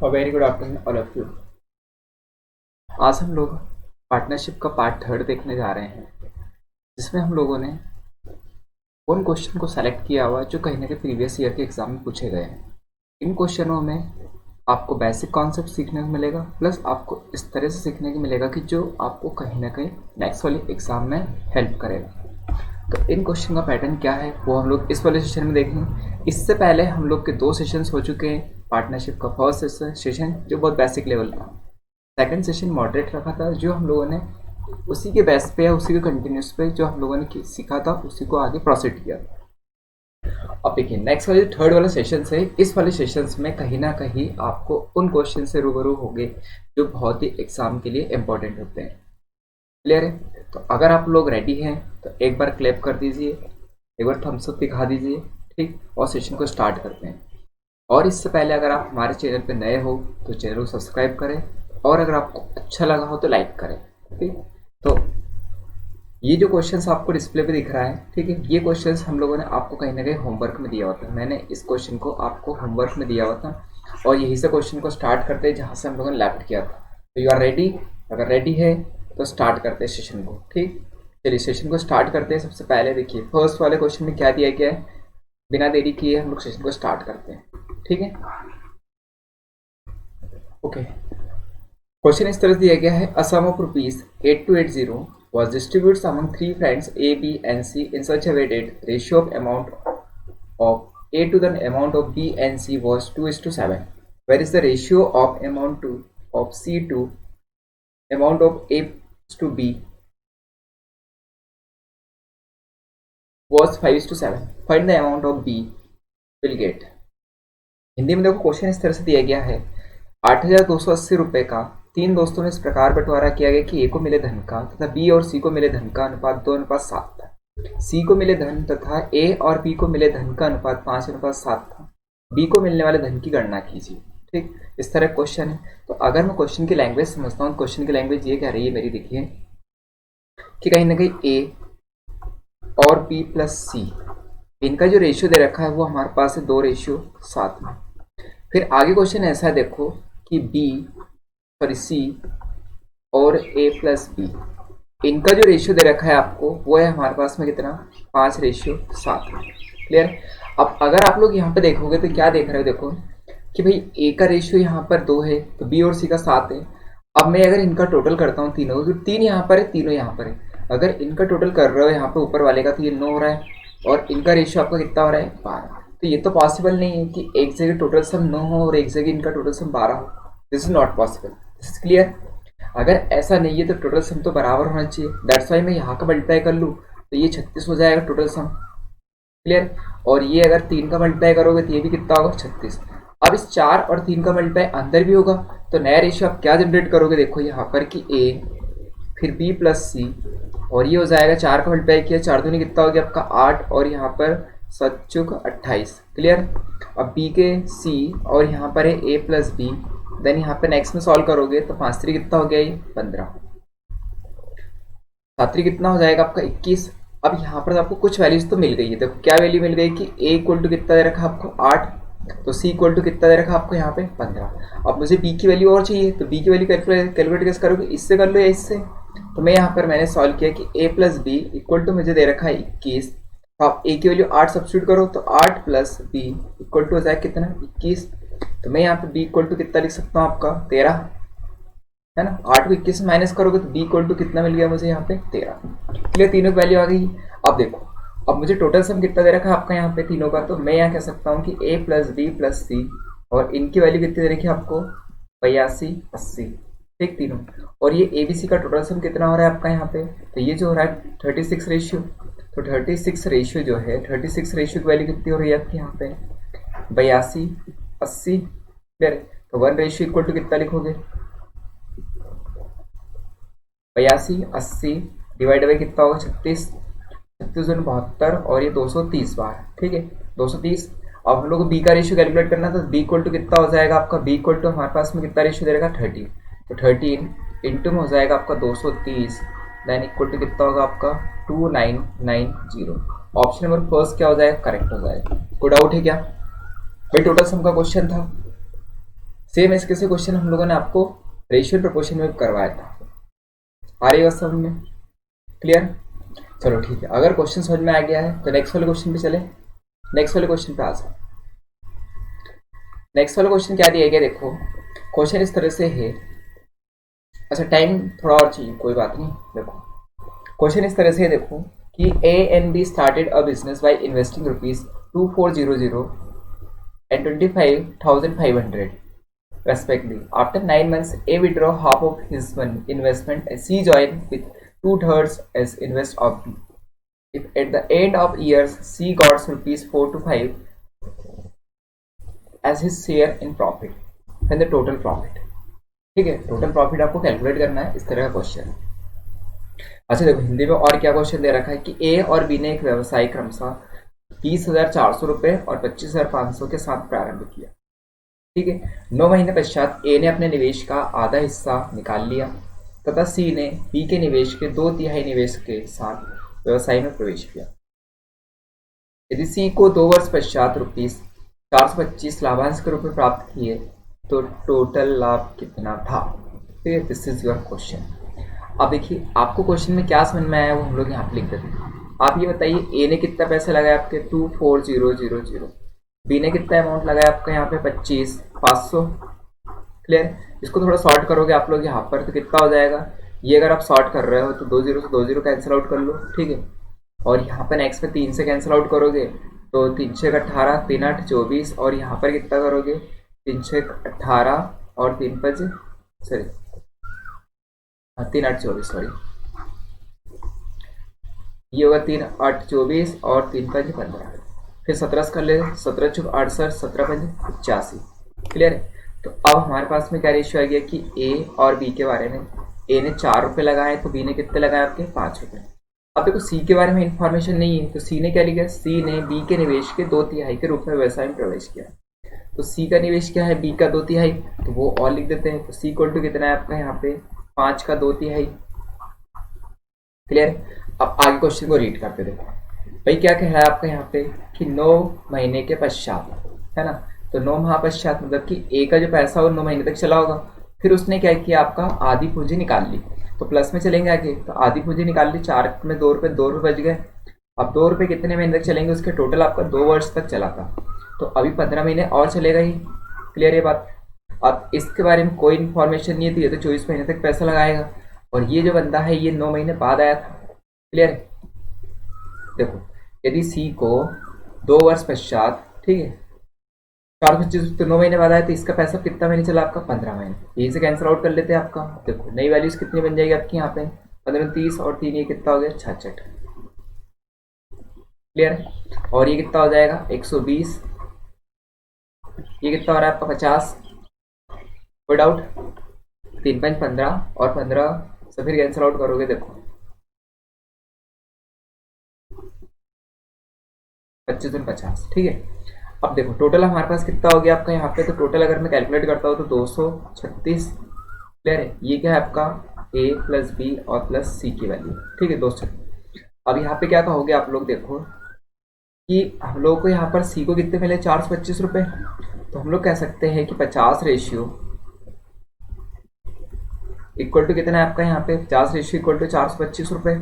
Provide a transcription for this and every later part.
Very good afternoon all of you. आज हम लोग पार्टनरशिप का पार्ट थर्ड देखने जा रहे हैं, जिसमें हम लोगों ने उन क्वेश्चन को सेलेक्ट किया हुआ है जो कहीं ना कहीं प्रीवियस ईयर के एग्जाम में पूछे गए हैं। इन क्वेश्चनों में आपको बेसिक कॉन्सेप्ट सीखने को मिलेगा, प्लस आपको इस तरह से सीखने को मिलेगा कि जो आपको कहीं ना कहीं नेक्स्ट वाले एग्जाम में हेल्प करेगा। तो इन क्वेश्चन का पैटर्न क्या है वो हम लोग इस वाले सेशन में देखेंगे। इससे पहले हम लोग के 2 सेशंस हो चुके हैं। पार्टनरशिप का फर्स्ट सेशन जो बहुत बेसिक लेवल था, सेकंड सेशन मॉडरेट रखा था, जो हम लोगों ने उसी के बेस पे या उसी के कंटिन्यूस पे जो हम लोगों ने सीखा था उसी को आगे प्रोसीड किया। अब देखिए नेक्स्ट वाले थर्ड वाला सेशन है। इस वाले सेशंस में कहीं ना कहीं आपको उन क्वेश्चन से रूबरू होंगे जो बहुत ही एग्जाम के लिए इंपॉर्टेंट होते हैं। क्लियर है? तो अगर आप लोग रेडी हैं तो एक बार क्लैप कर दीजिए, एक बार थम्स अप दिखा दीजिए, ठीक, और सेशन को स्टार्ट करते हैं। और इससे पहले अगर आप हमारे चैनल पर नए हो तो चैनल को सब्सक्राइब करें, और अगर आपको अच्छा लगा हो तो लाइक करें। ठीक, तो ये जो क्वेश्चंस आपको डिस्प्ले पे दिख रहा है, ठीक है, ये क्वेश्चंस हम लोगों ने आपको कहीं ना कहीं होमवर्क में दिया हुआ था। मैंने इस क्वेश्चन को आपको होमवर्क में दिया हुआ था और यहीं से क्वेश्चन को स्टार्ट करते हैं जहाँ से हम लोगों ने लेफ्ट किया था। तो यू आर रेडी? अगर रेडी है तो स्टार्ट करते हैं सेशन को। ठीक, चलिए सेशन को स्टार्ट करते हैं। सबसे पहले देखिए फर्स्ट वाले क्वेश्चन में क्या दिया गया है। बिना देरी किए हम लोग सेशन को स्टार्ट करते हैं। ठीक है, ओके। क्वेश्चन इस तरह से दिया गया है, अ सम of rupees 8280 was distributed among 3 friends A, B and C in such a way that ratio of amount of A to the amount of B and C was 2:7. Where is the ratio of amount to of C to amount of A to B was 5:7. Find the amount of B will get. Hindi में देखो question इस तरह से दिया गया है, 8,280 रुपये का 3 दोस्तों में इस प्रकार बंटवारा किया गया कि ए को मिले धन का तथा बी और सी को मिले धन का अनुपात 2:7 था। सी को मिले धन तथा ए और बी को मिले धन का अनुपात 5:7 था। बी को मिलने वाले धन की गणना कीजिए। ठीक, इस तरह क्वेश्चन है। तो अगर मैं क्वेश्चन की लैंग्वेज समझता हूँ, क्वेश्चन की लैंग्वेज ये कह रही है मेरी, देखिए कि कहीं ना कहीं ए और बी प्लस सी, इनका जो रेशियो दे रखा है वो हमारे पास है 2:7 में। फिर आगे क्वेश्चन ऐसा है, देखो कि सी और ए प्लस बी, इनका जो रेशियो दे रखा है आपको वो है हमारे पास में कितना, 5:7। क्लियर? अब अगर आप लोग यहाँ पे देखोगे तो क्या देख रहे हो, देखो कि भाई ए का रेशियो यहाँ पर 2 है तो बी और सी का 7 है। अब मैं अगर इनका टोटल करता हूँ तीनों, तो 3 यहाँ पर है, तीनों यहाँ पर है। अगर इनका टोटल कर रहे हो यहाँ पे ऊपर वाले का तो ये 9 हो रहा है और इनका रेशियो आपका कितना हो रहा है, 12। तो ये तो पॉसिबल नहीं है कि एक जगह टोटल सम 9 हो और एक जगह इनका टोटल सम 12 हो। This is not possible. This is clear? अगर ऐसा नहीं है तो टोटल सम तो बराबर होना चाहिए। दैट्स वाई मैं यहाँ का मल्टीप्लाई कर लूँ तो ये 36 हो जाएगा टोटल सम। क्लियर? और ये अगर 3 का मल्टीप्लाई करोगे तो ये भी कितना होगा, 36। अब इस 4 और 3 का मल्टीप्लाई अंदर भी होगा तो नया रेशियो आप क्या जनरेट करोगे, देखो यहाँ पर कि ए फिर बी प्लस सी, और ये हो जाएगा 4 का मल्टीप्लाई किया, 4 दूनी कितना हो गया आपका 8 और यहाँ पर 7 28। क्लियर? अब बी के सी और यहाँ पर है ए प्लस बी, देन यहाँ पे नेक्स्ट में सॉल्व करोगे तो 5 कितना हो गया, ये 15, 7 कितना हो जाएगा आपका 21। अब यहाँ पर आपको कुछ वैल्यूज तो मिल गई है। देखो क्या वैल्यू मिल गई कि ए इक्वल टू कितना दे रखा आपको 8, तो सी इक्वल टू कितना दे रखा आपको यहाँ पे 15। अब मुझे बी की वैल्यू और चाहिए, तो बी की वैल्यू कैलकुलेट कैसे करोगे, इससे कर लो या इससे। तो मैं यहाँ पर मैंने सॉल्व किया कि a plus B equal to मुझे दे रखा है 21। तो आप a की वैल्यू 8 सब्स्टिट्यूट करो तो 8 प्लस बी इक्वल टू हो जाए कितना, 21। तो मैं यहाँ पे b इक्वल टू कितना लिख सकता हूँ आपका 13, है ना। 8 को 21 से माइनस करोगे तो b इक्वल टू कितना मिल गया मुझे यहाँ पे 13। क्लियर? तीनों की वैल्यू आ गई। अब देखो, अब मुझे टोटल सम कितना दे रखा है आपका यहाँ पे तीनों का, तो मैं यहाँ कह सकता हूँ कि a प्लस बी प्लस सी, और इनकी वैल्यू कितनी दे रखी है आपको 82 80। ठीक, तीनों। और ये ए बी सी का टोटल सम कितना हो रहा है आपका यहाँ पे, तो ये जो हो रहा है 36 रेशियो। तो 36 रेशियो जो है, 36 रेशियो की वैल्यू कितनी हो रही है आपकी यहाँ पे 82 80। क्लियर? तो 1 रेशियो इक्वल टू कितना लिखोगे, 82 80 डिवाइड बाई कितना होगा 36, 36 72 और ये 230 बार। ठीक है, 230। अब हम लोग को बी का रेशियो कैलकुलेट करना, तो बी इक्वल टू कितना हो जाएगा आपका, बी इक्वल टू हमारे पास में कितना रेशियो दे रहेगा 13। तो 13 इंटू में हो जाएगा आपका 230, देन इक्वल टू कितना होगा आपका 2990। ऑप्शन नंबर फर्स्ट क्या हो जाएगा, करेक्ट हो जाएगा। कोई डाउट है क्या भाई? टोटल सम का क्वेश्चन था, सेम इसके से क्वेश्चन हम लोगों ने आपको रेशियो प्रोपोर्शन में करवाया था। आ रही बात समझ में? क्लियर? चलो ठीक है, अगर क्वेश्चन समझ में आ गया है तो नेक्स्ट वाले क्वेश्चन पे चले। नेक्स्ट वाले क्वेश्चन पे आ जाओ। नेक्स्ट वाला क्वेश्चन क्या दिया गया, देखो क्वेश्चन इस तरह से है। अच्छा टाइम थोड़ा और चाहिए, कोई बात नहीं। देखो क्वेश्चन इस तरह से है, देखो कि ए and be started a business by investing ₹2400 and 25,500 respectively. After 9 months, A withdraw half of his investment and C join with 2/3 as invest of B. If at the end of years C got ₹4 to 5 as his share in profit, then the total profit. ठीक है, total profit आपको calculate करना है, इस तरह का question है। अच्छा देखो हिंदी में और क्या क्वेश्चन दे रखा है कि ए और बी ने एक व्यवसाय क्रमशः 20,400 रुपए और 25,500 के साथ प्रारंभ किया। ठीक है, 9 महीने पश्चात ए ने अपने निवेश का आधा हिस्सा निकाल लिया तथा सी ने बी के निवेश के 2/3 निवेश के साथ व्यवसाय में प्रवेश किया। यदि सी को 2 वर्ष पश्चात ₹425 लाभांश के रूप में प्राप्त किए तो टोटल लाभ कितना था? ठीक है, दिस इज योर क्वेश्चन। अब देखिए आपको क्वेश्चन में क्या समझ में आया वो हम लोग यहाँ पे लिख देते हैं। आप ये बताइए ए ने कितना पैसा लगाया आपके 24,000, बी ने कितना अमाउंट लगाया आपका यहाँ पे 25,500। क्लियर? इसको थोड़ा सॉर्ट करोगे आप लोग यहाँ पर तो कितना हो जाएगा, ये अगर आप सॉर्ट कर रहे हो तो 2 0 से 2 0 कैंसिल आउट कर लो। ठीक है, और यहाँ पर नेक्स्ट में 3 से कैंसिल आउट करोगे तो 3 6 18, 3 8 24 और यहाँ पर कितना करोगे 3 6 18 और 3 5 सॉरी 3 8 24 सॉरी, ये होगा 3 8 24 और 3 5 15, फिर 17 कर ले, 17 6 68, 17 5 85। क्लियर है? तो अब हमारे पास में क्या रेशियो आ गया कि ए और बी के बारे में, ए ने 4 रुपये लगाए तो बी ने कितने लगाए आपके 5 रुपये। अब देखो सी के बारे में इंफॉर्मेशन नहीं है तो सी ने क्या लिखा, सी ने बी के निवेश के 2/3 के रूप में व्यवसाय में प्रवेश किया। तो सी का निवेश क्या है, बी का 2/3, तो वो और लिख देते हैं। तो सी इक्वल टू कितना है आपका यहाँ पे 5 का 2/3। क्लियर? अब आगे क्वेश्चन को रीड करते देखो भाई क्या कह रहा है आपका यहाँ पे कि 9 महीने के पश्चात, है ना, तो 9 माह पश्चात मतलब कि ए का जो पैसा वो 9 महीने तक चला होगा। फिर उसने क्या किया, आपका आधी पूंजी निकाल ली। तो प्लस में चलेंगे आगे, तो आधी पूंजी निकाल ली, 4 में 2 रुपये, 2 रुपये बच गए। अब 2 रुपये कितने महीने तक चलेंगे, उसके टोटल आपका 2 वर्ष तक चला था, तो अभी 15 महीने और चलेगा ही। क्लियर ये बात? अब इसके बारे में कोई इन्फॉर्मेशन नहीं थी, ये तो 24 महीने तक पैसा लगाएगा और ये जो बंदा है ये 9 महीने बाद आया था। क्लियर है? देखो यदि सी को 2 वर्ष पश्चात, ठीक है, 425 तो 9 महीने बाद आया तो इसका पैसा कितना महीने चला आपका 15 महीने, यही से कैंसिल आउट कर लेते हैं आपका। देखो नई वैल्यूज कितनी बन जाएगी आपकी यहाँ पे 15 30 और 3 ये कितना हो गया 66। क्लियर है? और ये कितना हो जाएगा 120, ये कितना हो रहा है आपका 50। कोई डाउट? 3 5 15 और 15 से फिर कैंसिल आउट करोगे, देखो 25 और 50। ठीक है, अब देखो टोटल हमारे पास कितना हो गया आपका यहाँ पे, तो टोटल अगर मैं कैलकुलेट करता हूँ तो 236। क्लियर है? ये क्या है आपका ए प्लस बी और प्लस सी की वैल्यू। ठीक है 236। अब यहाँ पे क्या कहोगे आप लोग, देखो कि हम लोग को यहाँ पर सी को कितने मिले 425 रुपये, तो हम लोग कह सकते हैं कि 50 रेशियो इक्वल टू कितना है आपका यहाँ पे 50 रेशियो इक्वल टू 425 रुपये।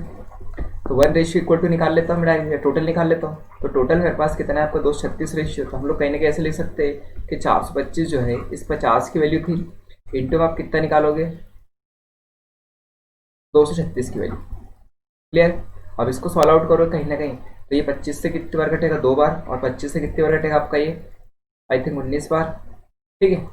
तो 1 रेशियो इक्वल टू निकाल लेता हूँ मैं, टोटल निकाल लेता हूँ। तो टोटल मेरे पास कितना है आपका 236 रेशियो। तो हम लोग कहीं ना कहीं ऐसे लिख सकते हैं कि 425 जो है इस 50 की वैल्यू थी, इंटू आप कितना निकालोगे 236 की वैल्यू। क्लियर? अब इसको सॉल्व आउट करो कहीं ना कहीं, तो ये 25 से कितनी बार कटेगा 2 बार, और 25 से कितनी बार कटेगा आपका ये आई थिंक 19 बार। ठीक है,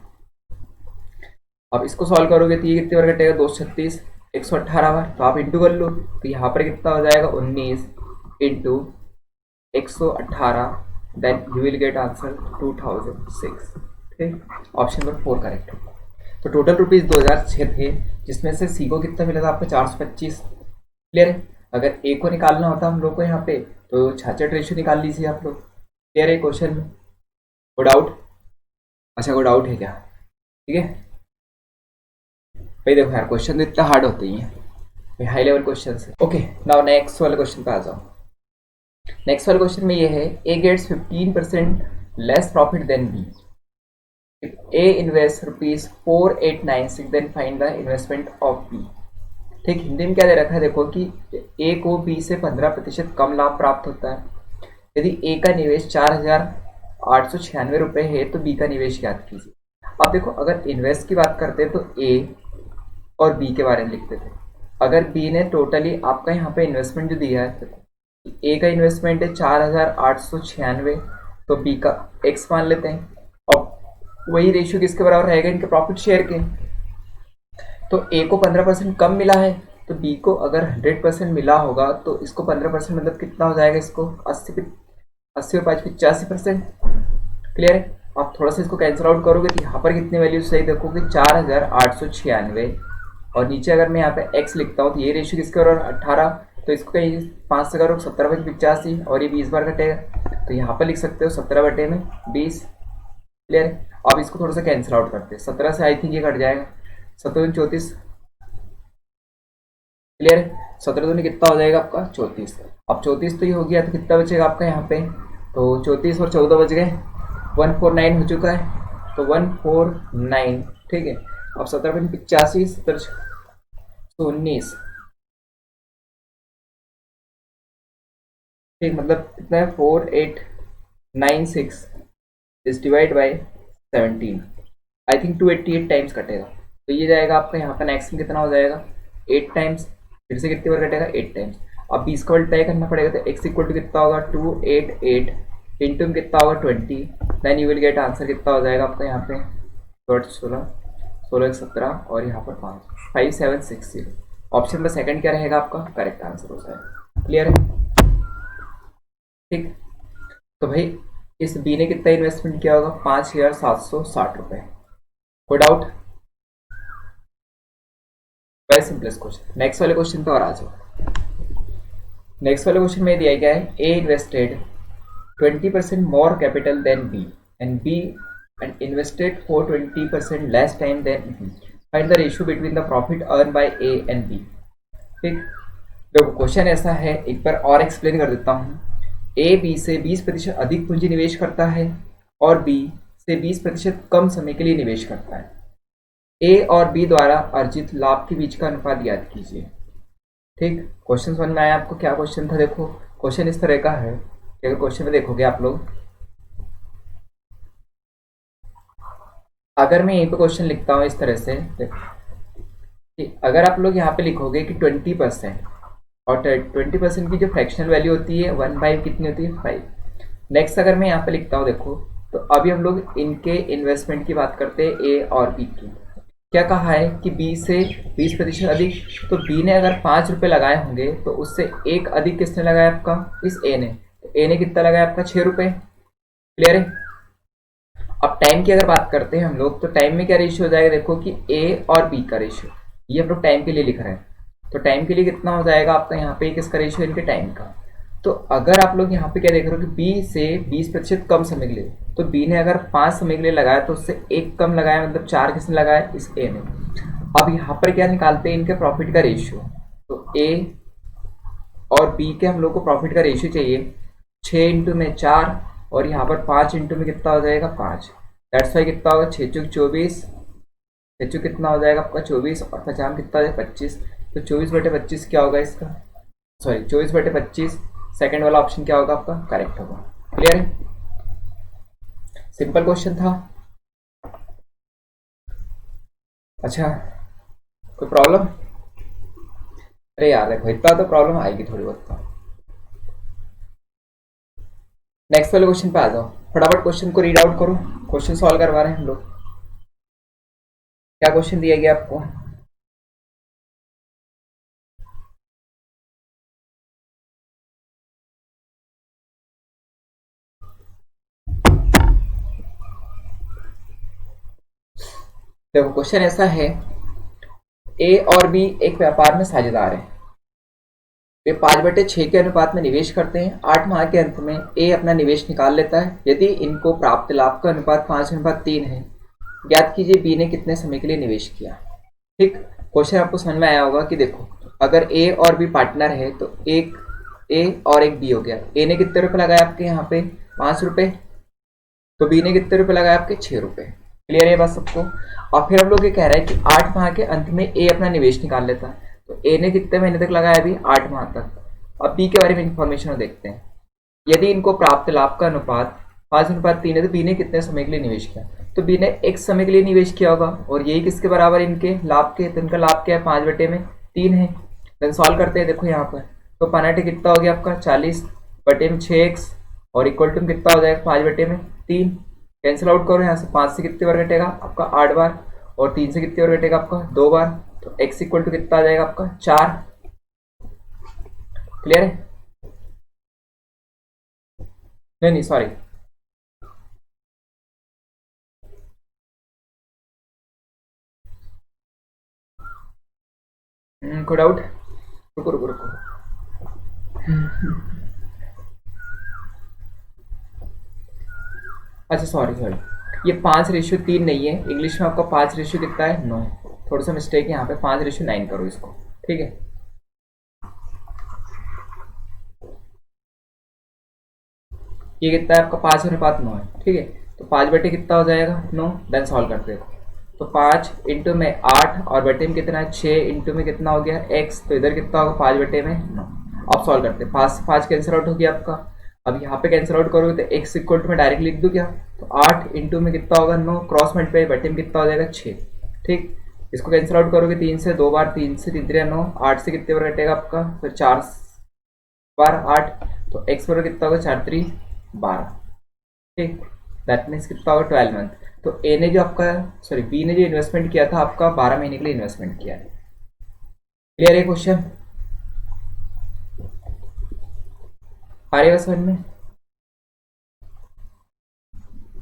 अब इसको सॉल्व करोगे तो ये कितनी बार कटेगा 236 118 बार, तो आप इंटू कर लो, तो यहाँ पर कितना हो जाएगा 19 into 118, then you will get answer 2006। ठीक, ऑप्शन नंबर 4 करेक्ट। तो टोटल रुपीज़ 2006 थे, जिसमें से सी को कितना मिला था आपको 425। क्लियर है? अगर ए को निकालना होता हम लोग को यहाँ पे तो 66 रेशियो निकाल लीजिए आप लोग। क्लियर है क्वेश्चन में? कोई डाउट? अच्छा कोई डाउट है क्या? ठीक है भाई, देखो यार क्वेश्चन तो इतना हार्ड होते ही हैं, हाई लेवल क्वेश्चन है। ओके नाउ नेक्स्ट वाले क्वेश्चन पे आ जाओ। नेक्स्ट वाले क्वेश्चन में ये है A gets 15% less profit than B A invest ₹4896 then find the investment of B. ठीक, हिंदी में क्या दे रखा है देखो कि ए को बी से 15% कम लाभ प्राप्त होता है। यदि ए का निवेश 4,896 रुपये है तो बी का निवेश ज्ञात कीजिए। अब देखो, अगर इन्वेस्ट की बात करते तो ए और बी के बारे में लिखते थे। अगर बी ने टोटली आपका यहाँ पे इन्वेस्टमेंट जो दिया है, ए का इन्वेस्टमेंट है 4,896, तो बी का एक्स मान लेते हैं। अब वही रेशियो किसके बराबर रहेगा, इनके प्रॉफिट शेयर के। तो ए को 15% कम मिला है, तो बी को अगर 100% मिला होगा तो इसको 15% मतलब कितना हो जाएगा, इसको 80 और 5 85%। क्लियर है। आप थोड़ा सा इसको कैंसिल आउट करोगे तो यहाँ पर कितनी वैल्यू सही देखोगे 4,896, और नीचे अगर मैं यहाँ पे x लिखता हूँ तो ये रेशियो किसके बराबर 18, तो इसको कहीं 5 से करो 17/85 और ये 20 बार कटेगा, तो यहाँ पर लिख सकते हो 17/20। क्लियर है। अब इसको थोड़ा सा कैंसिल आउट करते हैं, 17 से आई थिंक ये कट जाएगा, 17 34। क्लियर है। 17 दूनी कितना हो जाएगा आपका 34। अब 34 तो ये हो गया, तो कितना बचेगा आपका यहाँ पे, तो 34 और 14 बच गए, 149 हो चुका है, तो 149। ठीक है। अब 17/85, 17/19, ठीक, मतलब कितना है 4896 is divide by 17। I think 288 times कटेगा, तो ये जाएगा आपका यहाँ का नेक्स्ट में कितना हो जाएगा 8 टाइम्स। फिर से कितनी बार कटेगा 8 टाइम्स। अब 20 का उल्टा करना पड़ेगा, तो x इक्वल टू कितना होगा 288 इंटू में कितना होगा 20, then you will get answer कितना हो जाएगा आपका यहाँ पे 16 16 17 और यहाँ पर 5 5760। ऑप्शन में सेकंड क्या रहेगा आपका करेक्ट आंसर हो जाएगा। क्लियर है। ठीक, तो भाई इस बी ने कितना इन्वेस्टमेंट किया होगा 5,760 रुपए। कोई doubt? Very simplest question. Next वाले क्वेश्चन पे और आ जाओ। नेक्स्ट वाले क्वेश्चन में दिया गया है ए invested 20% more capital than B and B and invested for 20% less time than B. Find the ratio between the profit earned by A and B. ठीक, देखो क्वेश्चन ऐसा है, एक बार और एक्सप्लेन कर देता हूँ। ए बी से 20% अधिक पूंजी निवेश करता है और बी से 20% कम समय के लिए निवेश करता है। ए और बी द्वारा अर्जित लाभ के बीच का अनुपात ज्ञात कीजिए। ठीक, क्वेश्चन समझ में आया आपको? क्या क्वेश्चन था? देखो क्वेश्चन इस तरह का है, अगर क्वेश्चन में देखोगे आप लोग, अगर मैं यहीं पे क्वेश्चन लिखता हूँ इस तरह से, कि अगर आप लोग यहाँ पे लिखोगे कि 20% और 20% की जो फ्रैक्शनल वैल्यू होती है 1/5 कितनी होती है 5। नेक्स्ट अगर मैं यहाँ पे लिखता हूँ देखो, तो अभी हम लोग इनके इन्वेस्टमेंट की बात करते हैं ए और बी की। क्या कहा है कि बी से 20% अधिक, तो बी ने अगर 5 रुपये लगाए होंगे तो उससे एक अधिक किसने लगाया आपका इस ए ने, ए ने कितना लगाया आपका 6 रुपये। क्लियर है। अब टाइम की अगर बात करते हैं हम लोग, तो टाइम में क्या रेशियो हो जाएगा देखो कि ए और बी का रेशियो, ये हम लोग टाइम के लिए लिख रहे हैं, तो टाइम के लिए कितना हो जाएगा आपका यहाँ पे किसका रेशियो, इनके टाइम का। तो अगर आप लोग यहाँ पे क्या देख रहे हो कि बी से 20% कम समय के लिए, तो बी ने अगर 5 समय के लिए लगाया तो उससे एक कम लगाया, मतलब 4 किसने लगाया इस ए ने। अब यहाँ पर क्या निकालते हैं इनके प्रॉफिट का रेशियो, तो ए और बी के हम लोग को प्रॉफिट का रेशियो चाहिए 6 इंटू में 4 और यहाँ पर 5 इंटू में कितना हो जाएगा 5। दैट्स वाई कितना होगा 6 चौक 24, 6 चौक कितना हो जाएगा आपका 24 और 50 कितना हो जाएगा 25, तो 24/25 क्या होगा इसका, सॉरी 24/25 सेकंड वाला ऑप्शन क्या होगा आपका करेक्ट होगा। क्लियर है। सिंपल क्वेश्चन था। अच्छा, कोई प्रॉब्लम? अरे यार देखो इतना तो प्रॉब्लम आएगी थोड़ी बहुत तो। नेक्स्ट वाले क्वेश्चन पे आ जाओ, फटाफट क्वेश्चन को रीड आउट करो, क्वेश्चन सॉल्व करवा रहे हैं हम लोग। क्या क्वेश्चन दिया गया आपको? देखो क्वेश्चन ऐसा है, ए और बी एक व्यापार में साझेदार हैं। वे 5/6 के अनुपात में निवेश करते हैं। 8 माह के अंत में ए अपना निवेश निकाल लेता है। यदि इनको प्राप्त लाभ का अनुपात 5:3 है, ज्ञात कीजिए बी ने कितने समय के लिए निवेश किया। ठीक, क्वेश्चन आपको समझ में आया होगा कि देखो अगर ए और बी पार्टनर है तो एक ए और एक बी हो गया। ए ने कितने रुपए लगाए आपके यहाँ पे 5 रुपए, तो बी ने कितने रुपए लगाए आपके 6 रुपए। क्लियर है बात सबको। और फिर हम लोग ये कह रहे हैं कि 8 माह के अंत में ए अपना निवेश निकाल लेता है, तो ए ने कितने महीने तक लगाया अभी 8 माह तक। अब बी के बारे में इंफॉर्मेशन देखते हैं। यदि इनको प्राप्त लाभ का अनुपात 5:3 है तो बी ने कितने समय के लिए निवेश किया, तो बी ने एक समय के लिए निवेश किया होगा और यही किसके बराबर इनके लाभ के, तो इनका लाभ क्या है 5/3 है। देन सॉल्व करते हैं, देखो यहाँ पर तो पनाटे कितना हो गया आपका 40/6x और इक्वल टू कितना हो जाएगा 5/3। कैंसिल आउट करो यहाँ से, 5 से कितने बार घटेगा आपका 8 बार और 3 से कितने बार घटेगा आपका 2 बार, तो x इक्वल टू कितना आ जाएगा आपका 4। क्लियर है? नहीं सॉरी, कोई डाउट? रुको रुको रुको, अच्छा सॉरी, ये 5:3 नहीं है, इंग्लिश में आपका 5 कितना है 9, थोड़ा सा मिस्टेक है यहाँ पे, 5:9 करो इसको, ठीक है। ये कितना है आपका 5:9 है, ठीक है। तो 5 बटे कितना हो जाएगा 9, देन सॉल्व करते हो तो 5 इंटू में 8 और बटे में कितना है 6 इंटू में कितना हो गया x, तो इधर कितना होगा 5 बटे में 9। अब सॉल्व करते हैं, 5 से 5 कैंसिल आउट हो गया आपका। अब यहाँ पे कैंसिल आउट करोगे तो x इक्वल टू में डायरेक्ट लिख दूँ क्या, तो 8 इंटू में कितना होगा 9, क्रॉस मल्टीप्लाई बटे में कितना हो जाएगा 6, ठीक। इसको कैंसिल आउट करोगे 3 से 2 बार, 3 से 3 3 9, 8 से कितने बार कटेगा आपका, फिर 4 बार 8, तो x बराबर कितना होगा 4 3 12, ठीक। दैट मीन्स कितना होगा 12 मंथ। तो ए ने जो आपका सॉरी बी ने जो इन्वेस्टमेंट किया था आपका 12 महीने के लिए इन्वेस्टमेंट किया है। क्लियर है क्वेश्चन? आ रही है समझ में?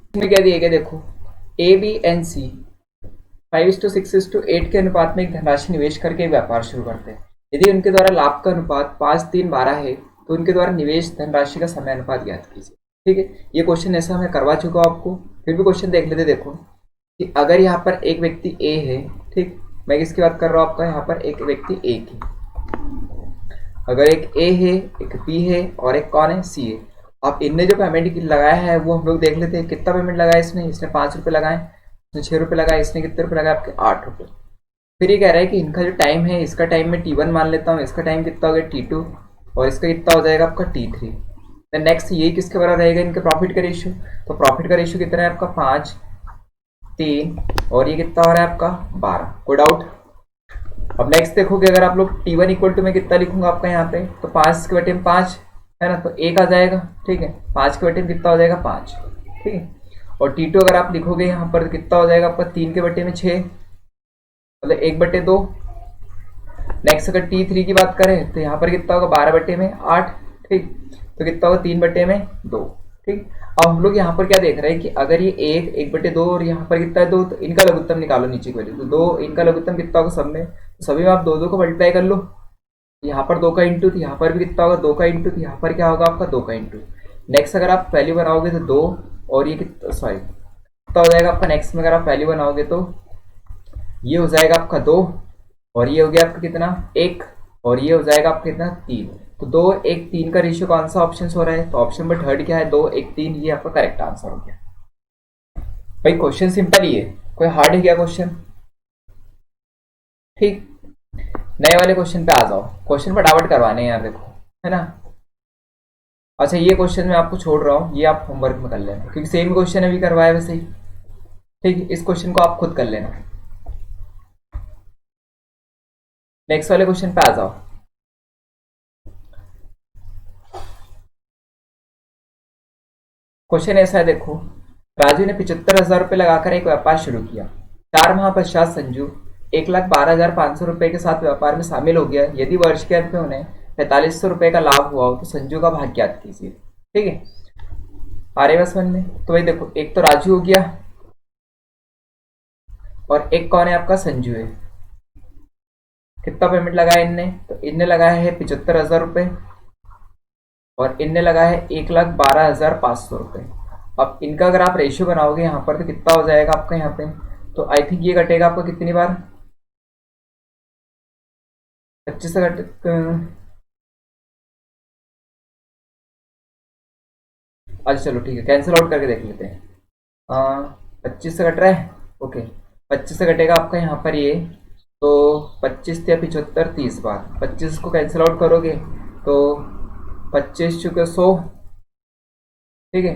इसमें क्या दिया गया देखो, ए बी एन सी 5:6:8 के अनुपात में एक धनराशि निवेश करके व्यापार शुरू करते हैं। यदि उनके द्वारा लाभ का अनुपात 5:3:12 है तो उनके द्वारा निवेश धनराशि का समय अनुपात ज्ञात कीजिए, ठीक है। ये क्वेश्चन ऐसा मैं करवा चुका हूँ आपको, फिर भी क्वेश्चन देख लेते। देखो कि अगर यहाँ पर एक व्यक्ति ए है, ठीक, मैं किसकी बात कर रहा हूँ आपका, यहाँ पर एक व्यक्ति ए की, अगर एक ए है एक बी है और एक कौन है सी है। अब इनने जो पेमेंट लगाया है वो हम लोग देख लेते हैं, कितना पेमेंट लगाया इसने 5 रुपये लगाए, इसने 6 रुपये लगाए, इसने कितने रुपये लगाए आपके 8 रुपये। फिर ये कह रहा है कि इनका जो टाइम है, इसका टाइम मैं T1 मान लेता हूँ, इसका टाइम कितना हो गया T2 और इसका कितना हो जाएगा आपका T3। देन नेक्स्ट यही किसके बराबर रहेगा इनके प्रॉफिट का रेशियो, तो प्रॉफिट का रेशियो कितना है आपका 5 3 और ये कितना हो रहा है आपका 12। कोई डाउट? अब नेक्स्ट देखोगे अगर आप लोग T1 इक्वल टू में कितना लिखूंगा आपका यहाँ पे, तो 5 के बटे में 5 है ना, तो 1 आ जाएगा, ठीक है। 5 के बटे में कितना हो जाएगा 5, ठीक है। और T2 अगर आप लिखोगे यहाँ पर कितना हो जाएगा आपका 3 के बटे में 6, मतलब 1/2। नेक्स्ट अगर T3 की बात करें तो यहाँ पर कितना होगा 12 बटे में 8, ठीक, तो कितना होगा 3 बटे में 2, ठीक। अब हम लोग यहाँ पर क्या देख रहे हैं कि अगर ये 1/2 और यहाँ पर कितना है 2, तो इनका लघुत्तम निकालो नीचे की वैल्यू, तो 2 इनका लघुत्तम कितना होगा सब में, तो सभी में आप 2 2 को मल्टीप्लाई कर लो, यहाँ पर 2 का इंटू, तो यहाँ पर भी कितना होगा 2 का इंटू, तो यहाँ पर क्या होगा आपका 2 का इंटू। नेक्स्ट अगर आप वैल्यू बनाओगे तो 2 और ये कितना सॉरी कितना हो जाएगा आपका, नेक्स्ट में अगर आप वैल्यू बनाओगे तो ये हो जाएगा आपका 2 और ये हो गया आपका कितना 1 और ये हो जाएगा आपका कितना 3। तो 2 1 3 का रेशियो कौन सा ऑप्शन हो रहा है, तो ऑप्शन नंबर थर्ड क्या है 2 1 3, ये आपका करेक्ट आंसर हो गया। भाई क्वेश्चन सिंपल ही है, कोई हार्ड है क्या क्वेश्चन? ठीक, नए वाले क्वेश्चन पे आ जाओ, क्वेश्चन फटाफट करवाने हैं यार, देखो है ना। अच्छा ये क्वेश्चन मैं आपको छोड़ रहा हूँ, ये आप होमवर्क में कर लेना क्योंकि सेम क्वेश्चन अभी करवाया वैसे ही, ठीक। इस क्वेश्चन को आप खुद कर लेना। नेक्स्ट वाले क्वेश्चन पे आ जाओ। क्वेश्चन ऐसा है देखो, राजू ने 75,000 रुपये लगाकर एक व्यापार शुरू किया। 4 माह पश्चात संजू 1,12,500 रुपये के साथ व्यापार में शामिल हो गया। यदि वर्ष के अंत में उन्हें 4500 रुपये का लाभ हुआ हो तो संजू का भाग ज्ञात कीजिए, ठीक है। आ रहे बस मन में, तो भाई देखो एक तो राजू हो गया और एक कौन है आपका संजू है। कितना पेमेंट लगाया इनने, तो इनने लगाया है 75,000 रुपये और इनने लगाया है 1,12,500 रुपये। अब इनका अगर आप रेशियो बनाओगे यहाँ पर तो कितना हो जाएगा आपका यहाँ पे, तो आई थिंक ये घटेगा आपका कितनी बार 25 से घट, अच्छा चलो ठीक है कैंसिल आउट करके देख लेते हैं। 25 से घट रहा है ओके, 25 से कटेगा आपका यहाँ पर ये, तो 25 या 75 30 बार, 25 को कैंसिल आउट करोगे तो 25 चुके 100, ठीक है,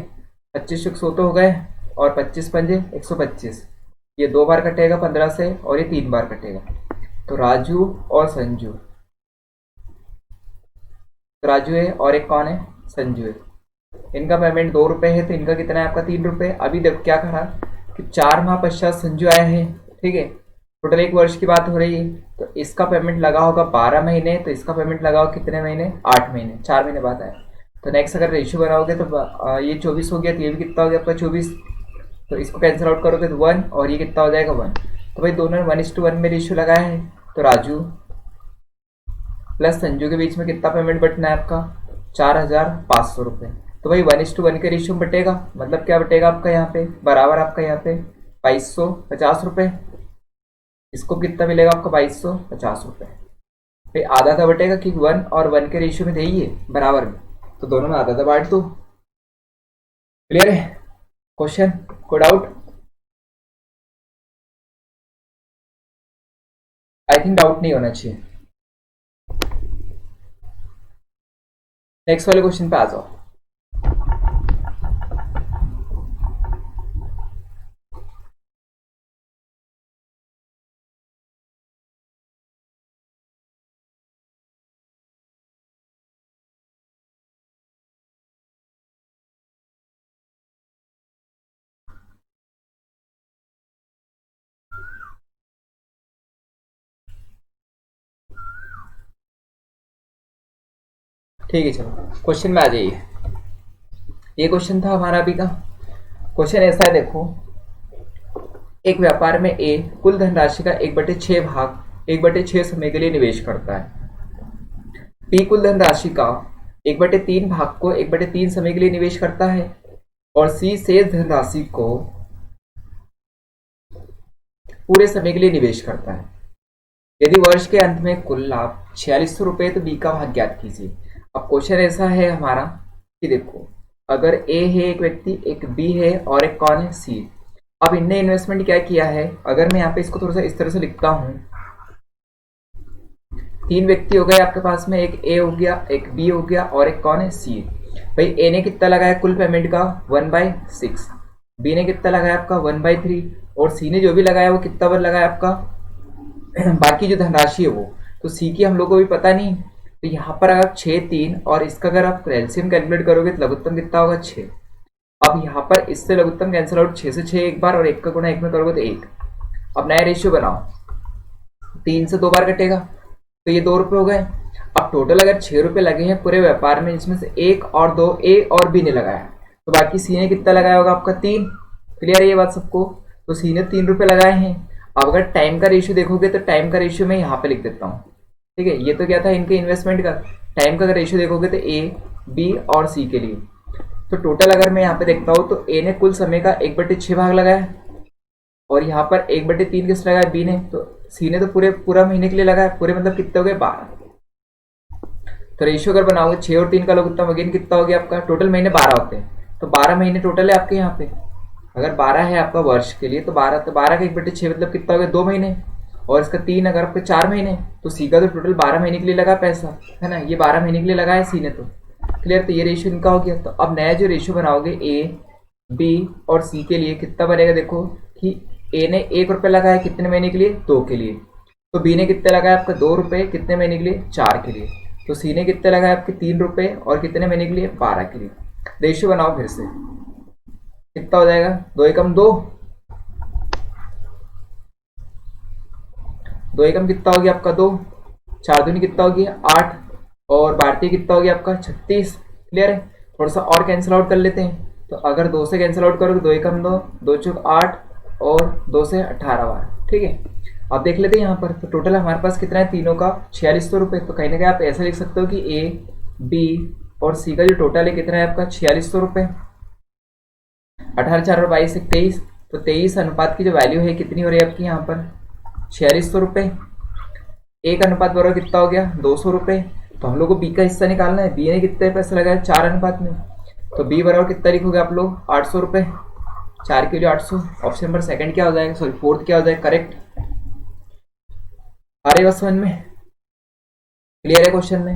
25 चुके 100 तो हो गए, और 25 पंजे 125, ये 2 बार कटेगा 15 से, और ये 3 बार कटेगा। तो राजू और संजू, तो राजू है और एक कौन है, संजू है। इनका पेमेंट 2 रुपये है, तो इनका कितना है आपका 3 रुपये। अभी देखो क्या करा कि 4 माह पश्चात संजू आया है, ठीक है, टोटल 1 वर्ष की बात हो रही है, तो इसका पेमेंट लगा होगा 12 महीने, तो इसका पेमेंट लगा होगा कितने महीने, 8 महीने, 4 महीने बाद आया। तो नेक्स्ट अगर रेशियो बनाओगे तो ये 24 हो गया, तो ये भी कितना हो गया आपका 24, तो इसको कैंसिल आउट करोगे तो 1, और ये कितना हो जाएगा 1। तो भाई दोनों ने 1:1 में रेशियो लगाया है, तो राजू प्लस संजू के बीच में कितना पेमेंट बटना है आपका, 4500 रुपये। तो भाई 1:1 के रेशियो में बटेगा, मतलब क्या बटेगा आपका यहाँ पे, बराबर आपका यहाँ पे 2250 रुपये, इसको कितना मिलेगा आपका 2250 रुपये। भाई आधा आधा बटेगा कि 1 और 1 के रेशियो में दे ही है बराबर में, तो दोनों में आधा आधा बांट दो। क्लियर है क्वेश्चन, कोई डाउट? आई थिंक डाउट नहीं होना चाहिए। नेक्स्ट वाले क्वेश्चन पे आ जाओ। ठीक है चलो क्वेश्चन में आ जाइए। ये क्वेश्चन था हमारा अभी का। क्वेश्चन ऐसा है देखो, एक व्यापार में ए कुल धनराशि का 1/6 भाग 1/6 समय के लिए निवेश करता है। बी कुल धनराशि का 1/3 भाग को 1/3 समय के लिए निवेश करता है, और सी शेष धनराशि को पूरे समय के लिए निवेश करता है। यदि वर्ष के अंत में कुल लाभ 4600 रुपये, तो बी का भाग ज्ञात कीजिए। अब क्वेश्चन ऐसा है हमारा कि देखो, अगर ए है एक व्यक्ति, एक बी है और एक कौन है, सी। अब इनने इन्वेस्टमेंट क्या किया है, अगर मैं यहाँ पे इसको थोड़ा सा इस तरह से लिखता हूँ, 3 व्यक्ति हो गए आपके पास में, एक ए हो गया, एक बी हो गया, और एक कौन है, सी। भाई ए ने कितना लगाया कुल पेमेंट का 1/6, बी ने कितना लगाया आपका 1/3, और सी ने जो भी लगाया वो कितना बार लगाया आपका बाकी जो धनराशि है वो। तो सी की हम लोग को भी पता नहीं, तो यहाँ पर अगर 6 3 और इसका अगर आप एलसीएम कैलकुलेट करोगे तो लघुत्तम कितना होगा 6। अब यहाँ पर इससे लघुत्तम कैंसिल आउट, 6 से 6 एक बार, और 1 का गुणा 1 में करोगे तो 1। अब नया रेशियो बनाओ, 3 से 2 बार कटेगा, तो ये 2 रुपये हो गए। अब टोटल अगर 6 रुपये लगे हैं पूरे व्यापार में, जिसमें से 1 और 2 ए और बी ने लगाया, तो बाकी सी ने कितना लगाया होगा आपका 3। क्लियर है ये बात सबको? तो सी ने 3 रुपये लगाए हैं। अब अगर टाइम का रेशियो देखोगे तो टाइम का रेशियो मैं यहाँ पे लिख देता हूँ, ठीक है। ये तो क्या था इनके इन्वेस्टमेंट का। टाइम का अगर रेशियो देखोगे तो ए बी और सी के लिए, तो टोटल अगर मैं यहाँ पे देखता हूँ तो ए ने कुल समय का 1/6 भाग लगाया, और यहाँ पर 1/3 किस लगाया, बी ने। तो सी ने तो पूरा महीने के लिए लगाया, पूरे मतलब कितने हो गए 12। तो रेशियो अगर बनाओगे 6 और 3 का लघुत्तम अगेन कितना हो गया आपका, टोटल महीने 12 होते हैं, तो 12 महीने टोटल है आपके यहाँ पे। अगर 12 है आपका वर्ष के लिए, तो 12 का 1/6 मतलब कितना हो गया 2 महीने, और इसका 3 अगर आपके 4 महीने, तो सी का तो टोटल 12 महीने के लिए लगा पैसा, है ना, ये 12 महीने के लिए लगाया सी ने। तो क्लियर, तो ये रेशियो इनका हो गया। तो अब नया जो रेशियो बनाओगे ए बी और सी के लिए कितना बनेगा, देखो कि ए ने 1 रुपये लगाया कितने महीने के लिए, 2 के लिए। तो बी ने कितने लगाया आपका 2 रुपये कितने महीने के लिए, 4 के लिए। तो सी ने कितने लगाया आपके 3 रुपये और कितने महीने के लिए, 12 के लिए। रेशियो बनाओ फिर से, कितना हो जाएगा, 2 एकम 2, 2 एकम कितना हो गया आपका 2, 4 दूनी कितना हो गया 8, और भारतीय कितना हो गया आपका 36। क्लियर है? थोड़ा सा और कैंसिल आउट कर लेते हैं। तो अगर 2 से कैंसिल आउट करोगे 2 एकम 2, 2 चौक 8, और 2 से 18 बार, ठीक है। अब देख लेते हैं यहाँ पर, तो टोटल हमारे पास कितना है तीनों का 4600 रुपये। तो कहीं ना कहीं आप ऐसा लिख सकते हो कि ए बी और सी का जो टोटल है कितना है आपका 4600 रुपये। 18 4 और 22 23, तो 23 अनुपात की जो वैल्यू है कितनी हो रही है आपकी यहाँ पर 4600 रुपये। एक अनुपात बराबर कितना हो गया 200 रुपये। तो हम लोग को बी का हिस्सा निकालना है। बी ने कितने पैसे लगाए 4 अनुपात में, तो बी बराबर कितना लिखोगे आप लोग 800 रुपये। 4 की वैल्यू 800। ऑप्शन नंबर सेकंड क्या हो जाएगा, सॉरी फोर्थ क्या हो जाएगा करेक्ट। आ रही बात समझ में, क्लियर है क्वेश्चन में,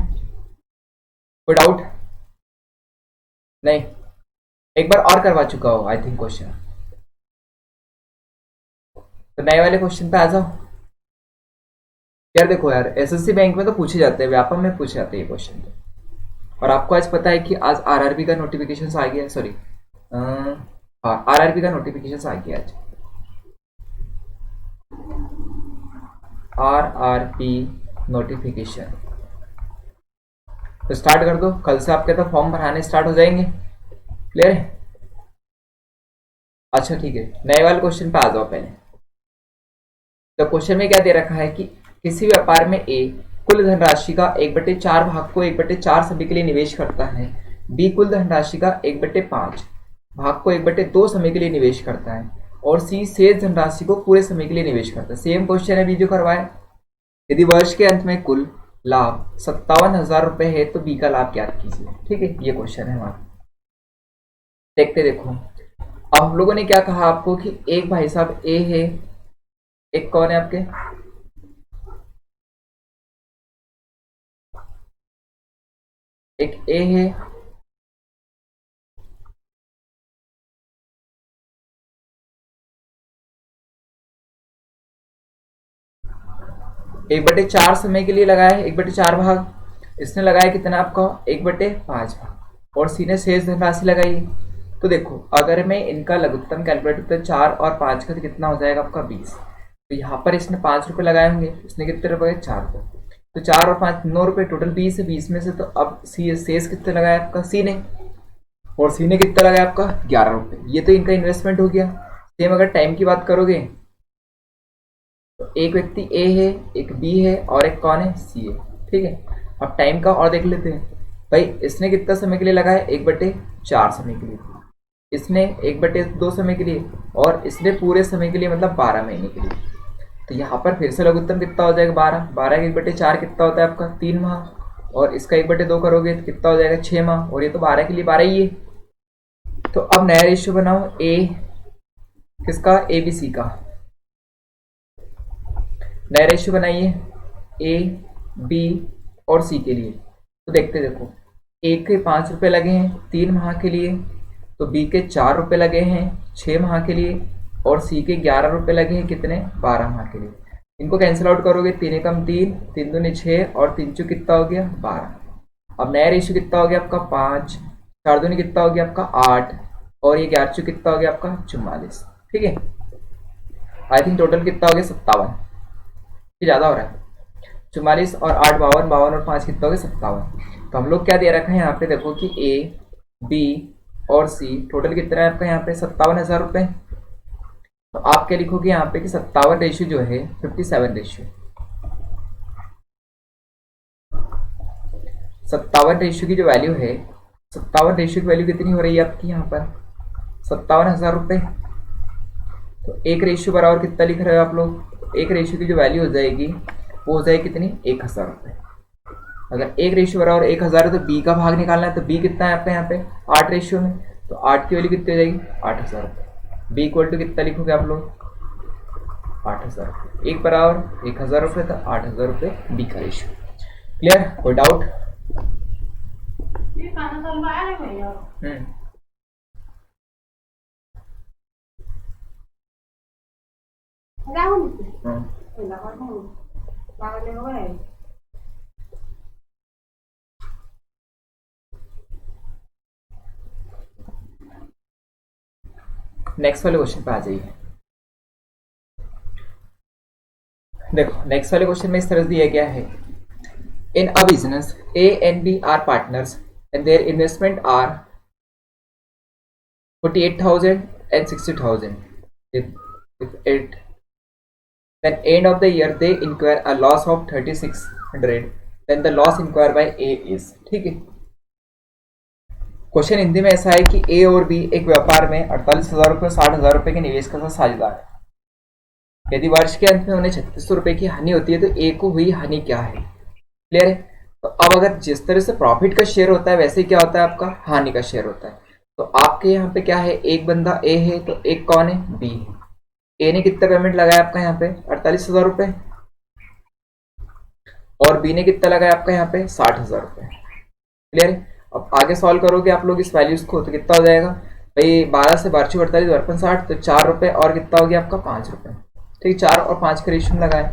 कोई डाउट नहीं। एक बार और करवा चुका हो आई थिंक क्वेश्चन, तो नए वाले क्वेश्चन पे आ जाओ। यार देखो यार, एसएससी बैंक में तो पूछे जाते हैं, व्यापम में पूछे जाते हैं ये क्वेश्चन तो। और आपको आज पता है कि आज आरआरबी का नोटिफिकेशन आ गया है, सॉरी हाँ आरआरबी का नोटिफिकेशन आ गया आज। आरआरबी नोटिफिकेशन तो स्टार्ट कर दो, कल से आपके तो फॉर्म भराने स्टार्ट हो जाएंगे, क्लियर है। अच्छा ठीक है, नए वाले क्वेश्चन पे आ जाओ पहले। तो क्वेश्चन में क्या दे रखा है कि किसी व्यापार में ए कुल धनराशि का 1/4 भाग को 1/4 सभी के लिए निवेश करता है, बी कुल धनराशि का 1/5 भाग को 1/2 समय के लिए निवेश करता है, और सी शेष धनराशि को पूरे समय के लिए निवेश करता है। सेम क्वेश्चन है वीडियो करवाया। यदि वर्ष के अंत में कुल लाभ 57,000 रुपए है तो बी का लाभ ज्ञात कीजिए। ठीक है, ये क्वेश्चन है हमारा। देखते देखो, अब हम लोगों ने क्या कहा आपको कि एक भाई साहब ए है, एक कौन है आपके, एक ए है, एक बटे चार समय के लिए लगाया है, 1/4 भाग। इसने लगाया कितना आपका 1/5 भाग, और सी ने शेष धनराशि लगाई है। तो देखो अगर मैं इनका लघुत्तम कैलकुलेट करता 4 और 5 का तो कितना हो जाएगा आपका 20। तो यहाँ पर इसने 5 रुपये लगाए होंगे, इसने कितने रुपए 4 रुपये, तो 4 और 5 9 रुपये, टोटल 20 है। 20 में से तो अब सी शेष कितने लगाया आपका सी ने, और सी ने कितना लगाया आपका 11 रुपये। ये तो इनका इन्वेस्टमेंट हो गया। सेम अगर टाइम की बात करोगे तो एक व्यक्ति ए है, एक बी है और एक कौन है सी है। ठीक है, अब टाइम का और देख लेते हैं। भाई इसने कितना समय के लिए लगाया, 1/4 समय के लिए, इसने 1/2 समय के लिए, और इसने पूरे समय के लिए मतलब 12 महीने के लिए। तो यहाँ पर फिर से लघुत्तम कितना हो जाएगा 12, 12 का 1/4 कितना होता है आपका 3 माह, और इसका 1/2 करोगे तो कितना हो जाएगा 6 माह, और ये तो 12 के लिए 12 ही है। तो अब नया रेशियो बनाओ, ए किसका, ए बी सी का नया रेशियो बनाइए, ए बी और सी के लिए। तो देखते देखो, ए के 5 रुपये लगे हैं 3 माह के लिए, तो बी के 4 रुपये लगे हैं 6 माह के लिए, और सी के 11 रुपये लगे हैं कितने 12 माह के लिए। इनको कैंसिल आउट करोगे, 3 एकम 3, 3 दूनी 6 और 3 चौ कितना हो गया 12। अब नया रेशियो कितना हो गया आपका 5, 4 दूनी कितना हो गया आपका 8, और ये 11 चौ कितना हो गया आपका 44। ठीक है, आई थिंक टोटल कितना हो गया 57, ज़्यादा हो रहा है। 44 और 8 52, 52 और 5 कितना हो गया 57। तो हम लोग क्या दे रखा है यहाँ पे, देखो कि ए बी और सी टोटल कितना है आपका यहाँ पे 57,000 रुपये। तो आप क्या लिखोगे यहाँ पे कि 57 रेशियो जो है 57 रेशियो, 57 रेशियो की जो वैल्यू है, 57 रेशियो की वैल्यू कितनी हो रही है आपकी यहाँ पर 57,000 रुपये। तो एक रेशियो बराबर कितना लिख रहे हो आप लोग, एक रेशियो की जो वैल्यू हो जाएगी वो हो जाएगी कितनी 1,000 रुपये। अगर एक रेशियो बराबर 1,000 है तो बी का भाग निकालना है, तो बी कितना है आपका यहाँ पे 8 रेशियो में, तो 8 की वैल्यू कितनी हो जाएगी 8,000 रुपये। बी इक्वल टू कितना लिखोगे आप लोग 8,000 रुपये, एक बराबर 1,000 रुपये, तो 8,000 रुपये बी का रेशियो। क्लियर, कोई डाउट? नेक्स्ट वाले क्वेश्चन पे आ जाइए। देखो नेक्स्ट वाले क्वेश्चन में इस तरह दिया गया है, in a business A and B are partners and their investment are 48,000 and 60,000. If it then end of the year they incur a loss of 3,600, then the loss incurred by A is। ठीक है, question Hindi में ऐसा है कि ए और B एक व्यापार में 48,000 रुपये 60,000 रुपये के निवेश का साझेदार है। यदि वर्ष के अंत में उन्हें 3,600 रुपये की हानि होती है तो ए को हुई हानि क्या है। क्लियर है। तो अब अगर जिस तरह से प्रॉफिट का शेयर होता है वैसे क्या होता है आपका हानि का शेयर होता है। तो आपके यहाँ पे क्या है, एक बंदा ए है तो एक कौन है, बी। ए ने कितना पेमेंट लगाया आपका यहाँ पे 48,000 रुपये, और बी ने कितना लगाया आपका यहाँ पे 60,000 रुपये। क्लियर है। अब आगे सॉल्व करोगे आप लोग इस वैल्यूज को तो कितना हो जाएगा भाई, 12 से 12 48 12 60, तो 4 रुपये और कितना हो गया आपका 5 रुपये। ठीक, 4 और 5 का रेशियो लगाए।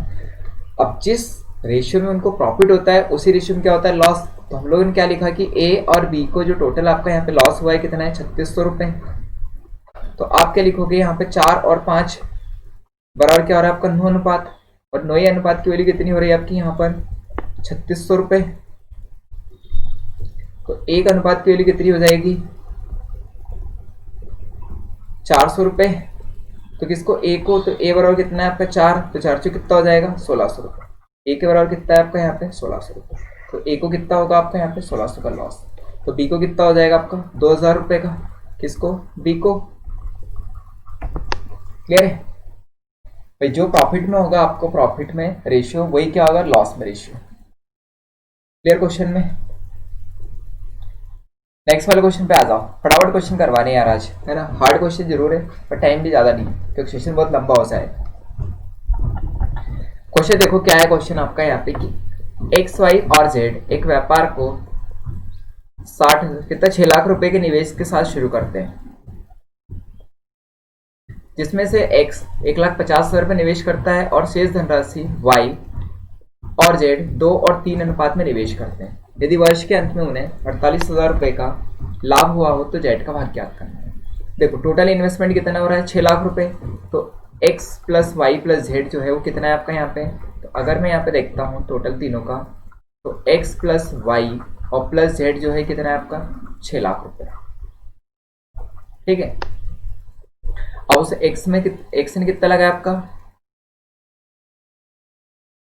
अब जिस रेशियो में उनको प्रॉफिट होता है उसी रेशियो में क्या होता है, लॉस। तो हम लोगों ने क्या लिखा कि ए और बी को जो टोटल आपका यहाँ पे लॉस हुआ है कितना है, 3600 रुपये। तो आप क्या लिखोगे यहाँ पे, 4 और 5 बराबर क्या हो रहा है आपका 9 अनुपात, और 9 अनुपात की वैल्यू कितनी हो रही है आपकी यहाँ पर 3600 रुपये। तो एक अनुपात की वैल्यू कितनी हो जाएगी 400 रुपये। तो किसको, ए को, तो ए बराबर कितना है आपका 4, तो 4 से कितना हो जाएगा 1600 रुपये। ए के बराबर कितना है आपका यहाँ पे 1600 रुपये। तो ए को कितना होगा आपका यहाँ पे 1600 का लॉस। तो बी को कितना हो जाएगा आपका 2000 रुपये का, किसको, बी को। क्लियर है भाई, जो प्रॉफिट में होगा आपको प्रॉफिट में रेशियो वही क्या होगा लॉस में रेशियो। क्लियर क्वेश्चन में। नेक्स्ट वाले क्वेश्चन पे आ जाओ, फटाफट क्वेश्चन करवाने यार आज, है ना। हार्ड क्वेश्चन जरूर है पर टाइम भी ज्यादा नहीं क्योंकि सेशन बहुत लंबा हो जाए। क्वेश्चन देखो क्या है, क्वेश्चन आपका यहाँ पे कि एक्स वाई और जेड एक व्यापार को 6 लाख रुपए के निवेश के साथ शुरू करते हैं, जिसमें से एक्स 1,50,000 रुपये निवेश करता है और शेष धनराशि वाई और जेड 2 और 3 अनुपात में निवेश करते हैं। यदि वर्ष के अंत में उन्हें 48,000 रुपये का लाभ हुआ हो तो जेड का भाग ज्ञात करना है। देखो टोटल इन्वेस्टमेंट कितना हो रहा है 6 लाख रुपए, तो X plus Y plus Z जो है वो कितना है आपका यहाँ पे। तो अगर मैं यहाँ पे देखता हूँ टोटल तीनों का, तो एक्स प्लस वाई और प्लस जेड जो है कितना है आपका 6 लाख रुपए। ठीक है। अब उस एक्स ने कितना लगाया आपका,